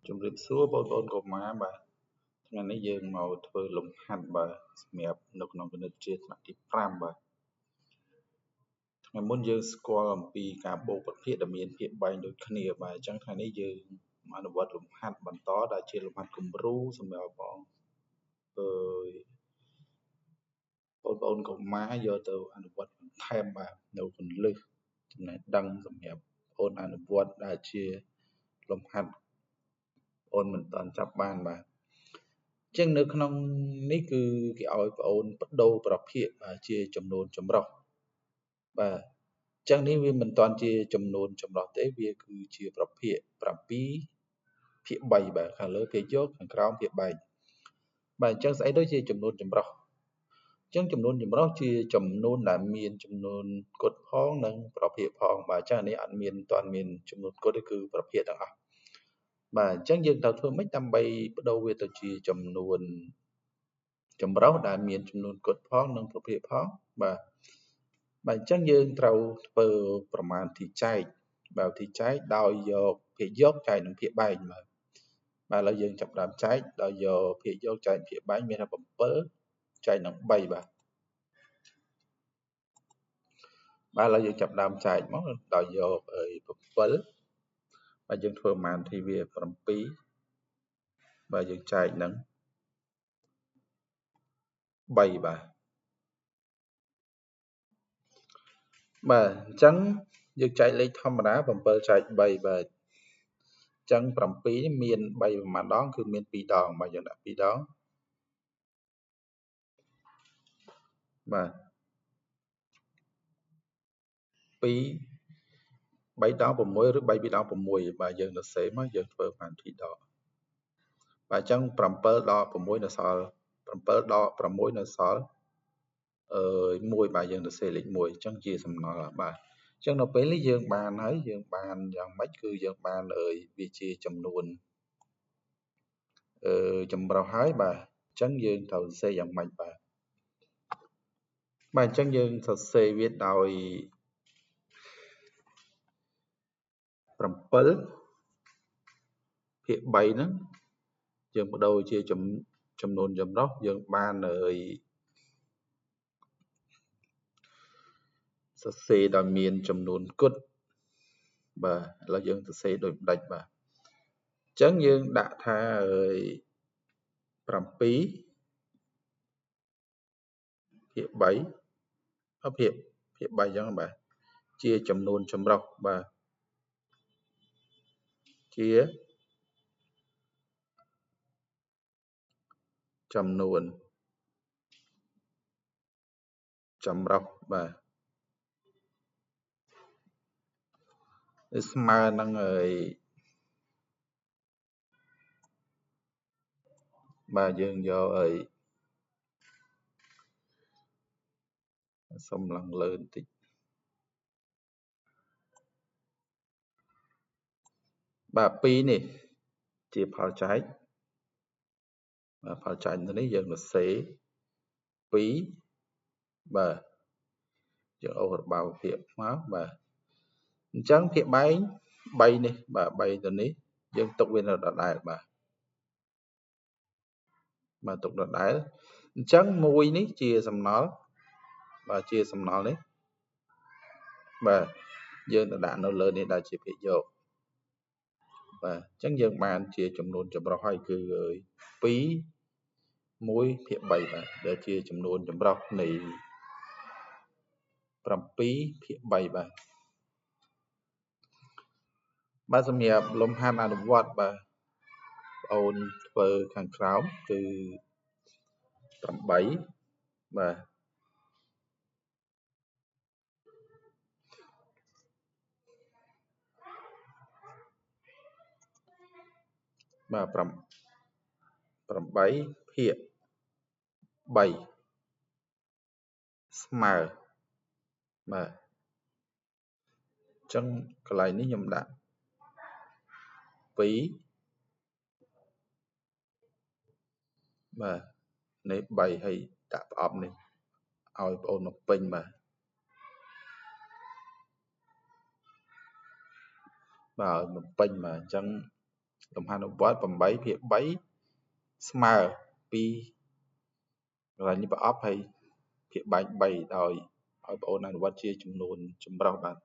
ជំរាបសួរបងប្អូនកុមារបាទថ្ងៃនេះយើងមកធ្វើលំហាត់បាទសម្រាប់នៅក្នុងគណិតវិទ្យាថ្នាក់ទី5បាទថ្ងៃមុនយើងស្គាល់អំពីការបូកប្រភេទដែលមានភាពបែងដូចគ្នាបាទអញ្ចឹងថ្ងៃនេះយើងអនុវត្តលំហាត់បន្តដែលជាលំហាត់គំរូសម្រាប់បងប្អូនកុមារយកទៅអនុវត្តបន្ថែមបាទនៅគន្លឹះចំណេះដឹងសម្រាប់បងអនុវត្តដែលជាលំហាត់បងមិនតាន់ចាប់បានបាទចឹងនៅក្នុងនេះគឺគេឲ្យបងអូនបដូរប្រភេទជាចំនួនចម្រុះបាទចឹងនេះវាមិនតាន់ជាចំនួនចម្រុះទេវាគឺជាប្រភេទ7ភាគ3បាទខាងលើគេយកខាងក្រោមភាគបែកបាទអញ្ចឹងស្អីទៅជាចំនួនចម្រុះអញ្ចឹងចំនួនចម្រុះជាចំនួនដែលមានចំនួនគត់ផងនិងប្រភេទផងបាទអញ្ចឹងនេះអត់មានតាន់មានចំនួនគត់ទេគឺប្រភេទទាំងអស់បាទអញ្ចឹងយើងត្រូវធ្វើម៉េចដើម្បីបដូរវាទៅជាចំនួនចម្រុះដែលមានចំនួនគត់ផងនិងប្រភេទផងបាទអញ្ចឹងយើងត្រូវធ្វើប្រមាណទីចែកបាទទីចែកដោយយកភាគយកចែកនឹងភាគបែកបាទឥឡូវយើងចាប់ផ្ដើមចែកដោយយកភាគយកចែកភាគបែកមានថា7ចែកនឹង3បាទឥឡូវយើងចាប់ផ្ដើមចែកមកដោយយក7បាទយើងធ្វើប្រមាណទីវា7បាទយើងចែកនឹង3បាទអញ្ចឹងយើងចែកលេខធម្មតា7ចែក3បាទអញ្ចឹង7នេះមាន3ប្រមាណដងគឺមាន2ដងបាទយើងដាក់2ដងបាទ2 3ដង6ឬ3 2ដង6បាទយើងសរសេរមកយើងធ្វើបាន2ដងបាទអញ្ចឹង7ដក6នៅសល់7ដក6នៅសល់1បាទយើងសរសេរលេខ1អញ្ចឹងជាសំណល់បាទអញ្ចឹងនៅពេលនេះយើងបានហើយយើងបានយ៉ាងម៉េចគឺយើងបានវាជាចំនួនចម្រុះហើយបាទអញ្ចឹងយើងត្រូវសរសេរយ៉ាងម៉េចបាទអញ្ចឹងយើងសរសេរវាដោយ7ភាគ3ហ្នឹងយើងបដូរជាចំនួនចម្រុះយើងបានសរសេរដោយមានចំនួនគត់បាទឥឡូវយើងសរសេរដោយផ្ដាច់បាទអញ្ចឹងយើងដាក់ថា7ភាគ3ភាគ3អញ្ចឹងបាទជាចំនួនចម្រុះបាទជាចំនួនចម្រុះបាទស្មើនឹងបាទយើងយកសុំឡើងលើបន្តិចបាទ2នេះជាផលចែកបាទផលចែកនេះយើងសរសេរ2បាទយើងអូសរបោភាគមកបាទអញ្ចឹងភាគបែង3នេះបាទ3ទៅនេះយើងទុកវានៅដដែលបាទទុកដដែលអញ្ចឹង1នេះជាសំណល់បាទជាសំណល់នេះបាទយើងទៅដាក់នៅលើនេះដែលជាភាគយកបាទអញ្ចឹងយើងបានជាចំនួនចម្រុះហើយគឺ2 1ភាគ3បាទដែលជាចំនួនចម្រុះនៃ7ភាគ3បាទសម្រាប់លំហាត់អនុវត្តបាទបងអូនធ្វើខាងក្រោមគឺ8បាទ8ភាគ3ស្មើបាទអញ្ចឹងកន្លែងនេះខ្ញុំដាក់2បាទនេះ3ហើយដាក់ប្រអប់នេះឲ្យបងអូនមកពេញបាទឲ្យមកពេញបាទអញ្ចឹង លំហាត់អនុវត្ត8ភាគ3ស្មើ2កន្លែងនេះប្រអប់ហើយភាគបែក3ដោយឲ្យបងប្អូនអនុវត្តជាចំនួនចម្រុះបាទ